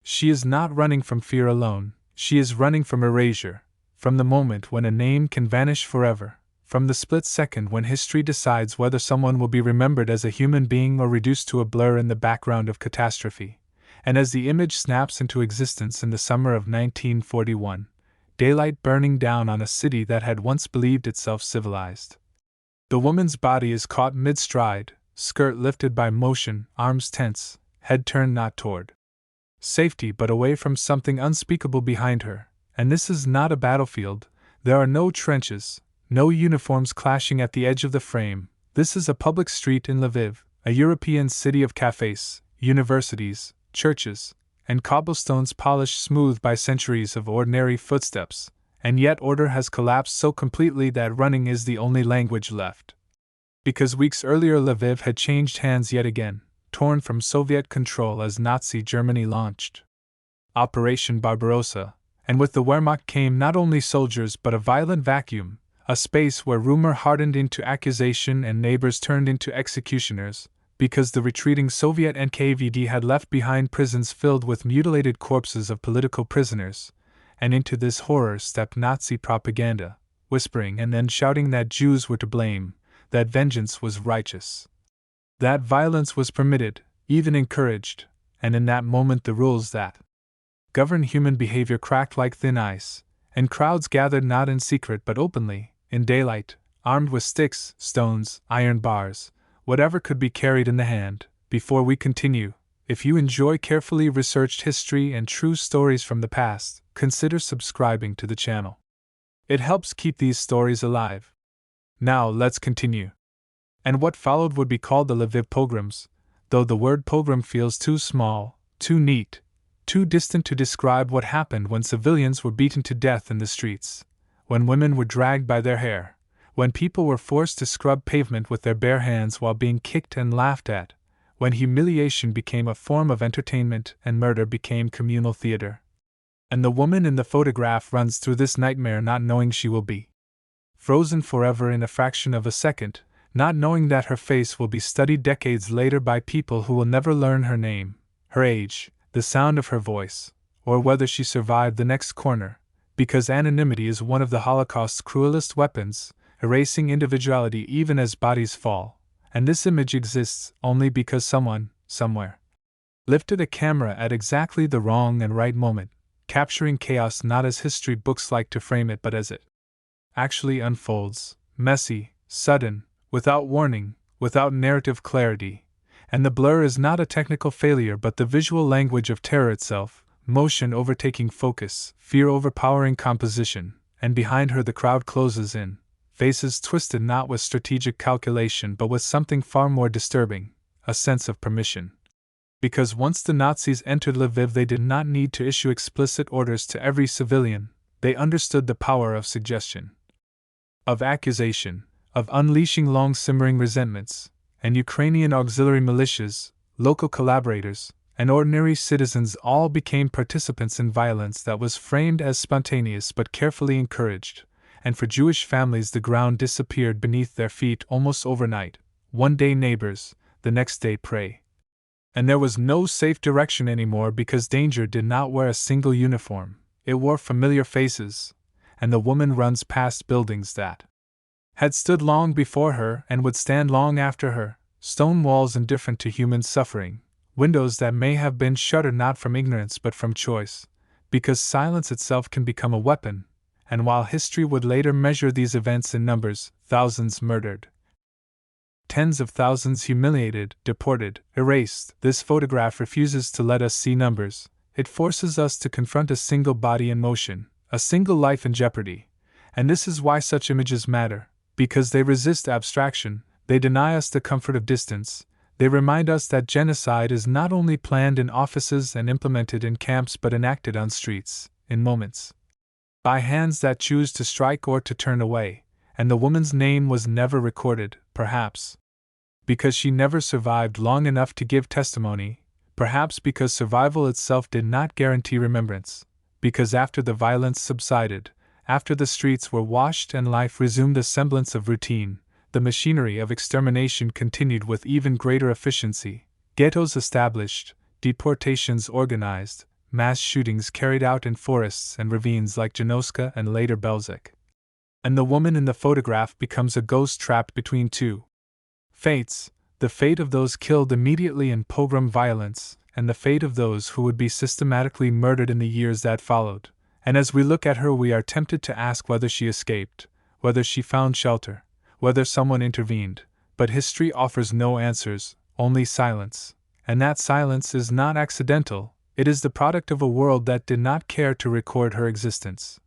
She is not running from fear alone, she is running from erasure, from the moment when a name can vanish forever, from the split second when history decides whether someone will be remembered as a human being or reduced to a blur in the background of catastrophe. And as the image snaps into existence in the summer of 1941, daylight burning down on a city that had once believed itself civilized. The woman's body is caught mid-stride, skirt lifted by motion, arms tense, head turned not toward safety but away from something unspeakable behind her. And this is not a battlefield, there are no trenches, no uniforms clashing at the edge of the frame. This is a public street in Lviv, a European city of cafes, universities, churches, and cobblestones polished smooth by centuries of ordinary footsteps, and yet order has collapsed so completely that running is the only language left. Because weeks earlier Lviv had changed hands yet again, torn from Soviet control as Nazi Germany launched Operation Barbarossa, and with the Wehrmacht came not only soldiers but a violent vacuum, a space where rumor hardened into accusation and neighbors turned into executioners, because the retreating Soviet NKVD had left behind prisons filled with mutilated corpses of political prisoners, and into this horror stepped Nazi propaganda, whispering and then shouting that Jews were to blame, that vengeance was righteous, that violence was permitted, even encouraged, and in that moment the rules that govern human behavior cracked like thin ice, and crowds gathered not in secret but openly, in daylight, armed with sticks, stones, iron bars, whatever could be carried in the hand. Before we continue, if you enjoy carefully researched history and true stories from the past, consider subscribing to the channel. It helps keep these stories alive. Now let's continue. And what followed would be called the Lviv pogroms, though the word pogrom feels too small, too neat, too distant to describe what happened when civilians were beaten to death in the streets, when women were dragged by their hair, when people were forced to scrub pavement with their bare hands while being kicked and laughed at, when humiliation became a form of entertainment and murder became communal theater. And the woman in the photograph runs through this nightmare not knowing she will be frozen forever in a fraction of a second, not knowing that her face will be studied decades later by people who will never learn her name, her age, the sound of her voice, or whether she survived the next corner, because anonymity is one of the Holocaust's cruelest weapons, erasing individuality even as bodies fall, and this image exists only because someone, somewhere, lifted a camera at exactly the wrong and right moment, capturing chaos not as history books like to frame it but as it actually unfolds, messy, sudden, without warning, without narrative clarity. And the blur is not a technical failure but the visual language of terror itself, motion overtaking focus, fear overpowering composition, and behind her the crowd closes in, faces twisted not with strategic calculation but with something far more disturbing, a sense of permission. Because once the Nazis entered Lviv they did not need to issue explicit orders to every civilian, they understood the power of suggestion, of accusation, of unleashing long-simmering resentments, and Ukrainian auxiliary militias, local collaborators, and ordinary citizens all became participants in violence that was framed as spontaneous but carefully encouraged, and for Jewish families the ground disappeared beneath their feet almost overnight, one day neighbors, the next day prey. And there was no safe direction anymore because danger did not wear a single uniform, it wore familiar faces, and the woman runs past buildings that had stood long before her and would stand long after her, stone walls indifferent to human suffering, windows that may have been shuttered not from ignorance but from choice, because silence itself can become a weapon, and while history would later measure these events in numbers, thousands murdered, tens of thousands humiliated, deported, erased, this photograph refuses to let us see numbers, it forces us to confront a single body in motion, a single life in jeopardy, and this is why such images matter. Because they resist abstraction, they deny us the comfort of distance, they remind us that genocide is not only planned in offices and implemented in camps but enacted on streets, in moments, by hands that choose to strike or to turn away, and the woman's name was never recorded, perhaps because she never survived long enough to give testimony, perhaps because survival itself did not guarantee remembrance, because after the violence subsided, after the streets were washed and life resumed a semblance of routine, the machinery of extermination continued with even greater efficiency, ghettos established, deportations organized, mass shootings carried out in forests and ravines like Janoska and later Belzec. And the woman in the photograph becomes a ghost trapped between two fates, the fate of those killed immediately in pogrom violence, and the fate of those who would be systematically murdered in the years that followed. And as we look at her, we are tempted to ask whether she escaped, whether she found shelter, whether someone intervened, but history offers no answers, only silence. And that silence is not accidental, it is the product of a world that did not care to record her existence.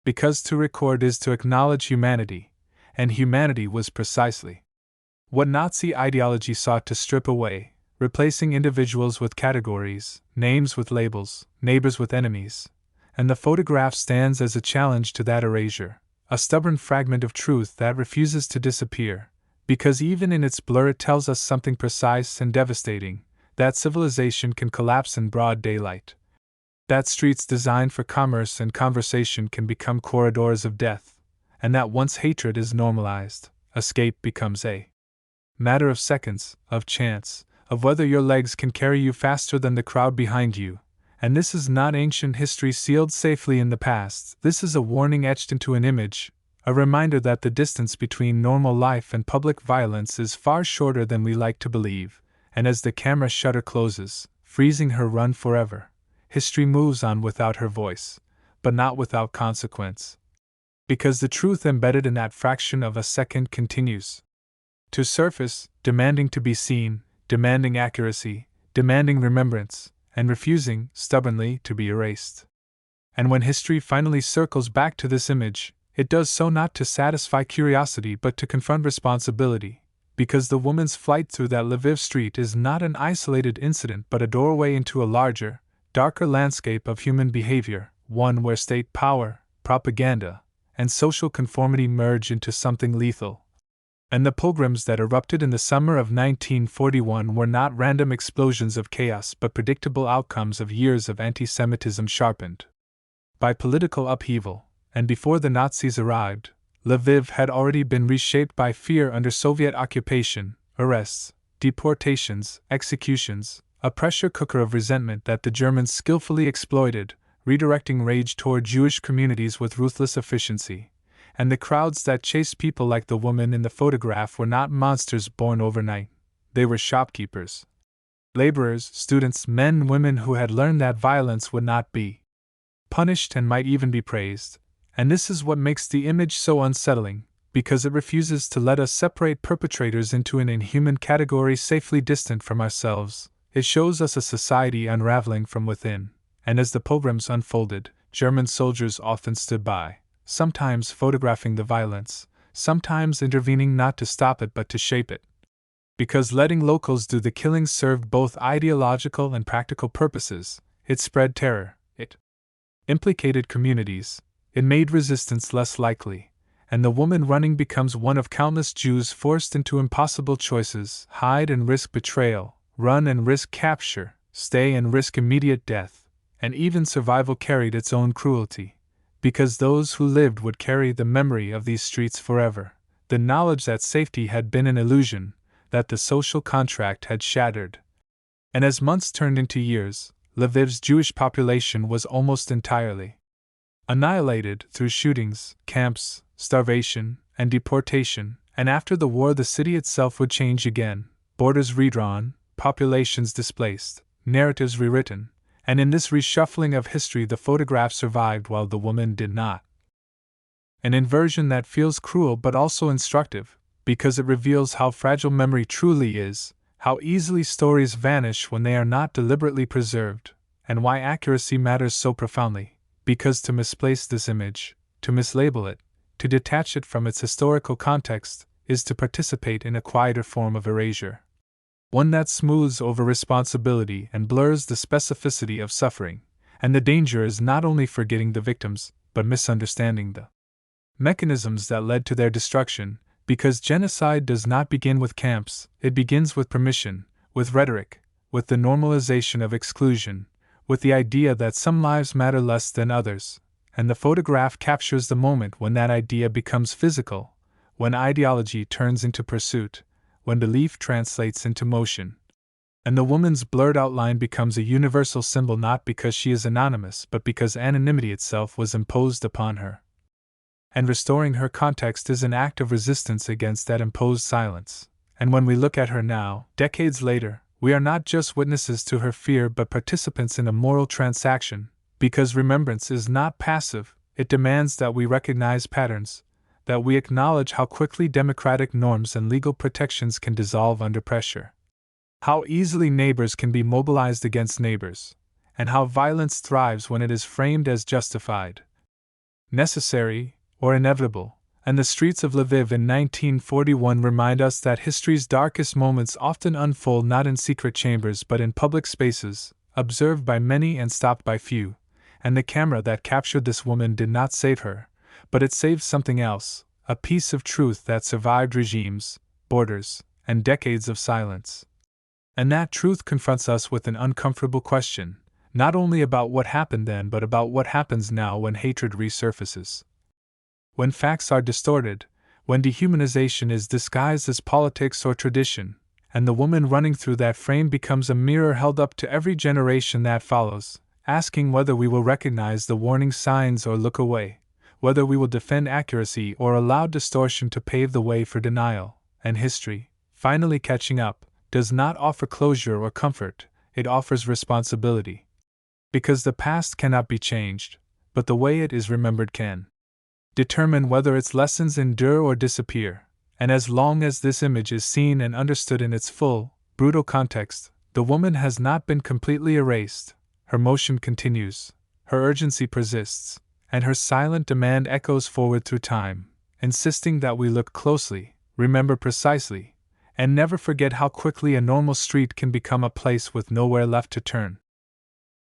Because to record is to acknowledge humanity, and humanity was precisely what Nazi ideology sought to strip away, replacing individuals with categories, names with labels, neighbors with enemies. And the photograph stands as a challenge to that erasure, a stubborn fragment of truth that refuses to disappear, because even in its blur it tells us something precise and devastating, that civilization can collapse in broad daylight. That streets designed for commerce and conversation can become corridors of death, and that once hatred is normalized, escape becomes a matter of seconds, of chance, of whether your legs can carry you faster than the crowd behind you. And this is not ancient history sealed safely in the past, this is a warning etched into an image, a reminder that the distance between normal life and public violence is far shorter than we like to believe, and as the camera shutter closes, freezing her run forever, history moves on without her voice, but not without consequence. Because the truth embedded in that fraction of a second continues to surface, demanding to be seen, demanding accuracy, demanding remembrance, and refusing, stubbornly, to be erased. And when history finally circles back to this image, it does so not to satisfy curiosity but to confront responsibility, because the woman's flight through that Lviv street is not an isolated incident but a doorway into a larger, darker landscape of human behavior, one where state power, propaganda, and social conformity merge into something lethal. And the pogroms that erupted in the summer of 1941 were not random explosions of chaos but predictable outcomes of years of anti-Semitism sharpened by political upheaval, and before the Nazis arrived, Lviv had already been reshaped by fear under Soviet occupation, arrests, deportations, executions, a pressure cooker of resentment that the Germans skillfully exploited, redirecting rage toward Jewish communities with ruthless efficiency. And the crowds that chased people like the woman in the photograph were not monsters born overnight. They were shopkeepers, laborers, students, men and women who had learned that violence would not be punished and might even be praised. And this is what makes the image so unsettling, because it refuses to let us separate perpetrators into an inhuman category safely distant from ourselves. It shows us a society unraveling from within. And as the pogroms unfolded, German soldiers often stood by, sometimes photographing the violence, sometimes intervening not to stop it but to shape it. Because letting locals do the killing served both ideological and practical purposes, it spread terror, it implicated communities, it made resistance less likely, and the woman running becomes one of countless Jews forced into impossible choices: hide and risk betrayal, run and risk capture, stay and risk immediate death, and even survival carried its own cruelty. Because those who lived would carry the memory of these streets forever, the knowledge that safety had been an illusion, that the social contract had shattered. And as months turned into years, Lviv's Jewish population was almost entirely annihilated through shootings, camps, starvation, and deportation, and after the war the city itself would change again, borders redrawn, populations displaced, narratives rewritten. And in this reshuffling of history the photograph survived while the woman did not. An inversion that feels cruel but also instructive, because it reveals how fragile memory truly is, how easily stories vanish when they are not deliberately preserved, and why accuracy matters so profoundly, because to misplace this image, to mislabel it, to detach it from its historical context, is to participate in a quieter form of erasure. One that smooths over responsibility and blurs the specificity of suffering, and the danger is not only forgetting the victims, but misunderstanding the mechanisms that led to their destruction, because genocide does not begin with camps, it begins with permission, with rhetoric, with the normalization of exclusion, with the idea that some lives matter less than others, and the photograph captures the moment when that idea becomes physical, when ideology turns into pursuit, when belief translates into motion. And the woman's blurred outline becomes a universal symbol not because she is anonymous but because anonymity itself was imposed upon her. And restoring her context is an act of resistance against that imposed silence. And when we look at her now, decades later, we are not just witnesses to her fear but participants in a moral transaction, because remembrance is not passive, it demands that we recognize patterns, that we acknowledge how quickly democratic norms and legal protections can dissolve under pressure. How easily neighbors can be mobilized against neighbors, and how violence thrives when it is framed as justified, necessary, or inevitable. And the streets of Lviv in 1941 remind us that history's darkest moments often unfold not in secret chambers but in public spaces, observed by many and stopped by few. And the camera that captured this woman did not save her, but it saved something else, a piece of truth that survived regimes, borders, and decades of silence. And that truth confronts us with an uncomfortable question, not only about what happened then but about what happens now when hatred resurfaces. When facts are distorted, when dehumanization is disguised as politics or tradition, and the woman running through that frame becomes a mirror held up to every generation that follows, asking whether we will recognize the warning signs or look away, whether we will defend accuracy or allow distortion to pave the way for denial. And history, finally catching up, does not offer closure or comfort, it offers responsibility. Because the past cannot be changed, but the way it is remembered can determine whether its lessons endure or disappear. And as long as this image is seen and understood in its full, brutal context, the woman has not been completely erased. Her motion continues, her urgency persists, and her silent demand echoes forward through time, insisting that we look closely, remember precisely, and never forget how quickly a normal street can become a place with nowhere left to turn.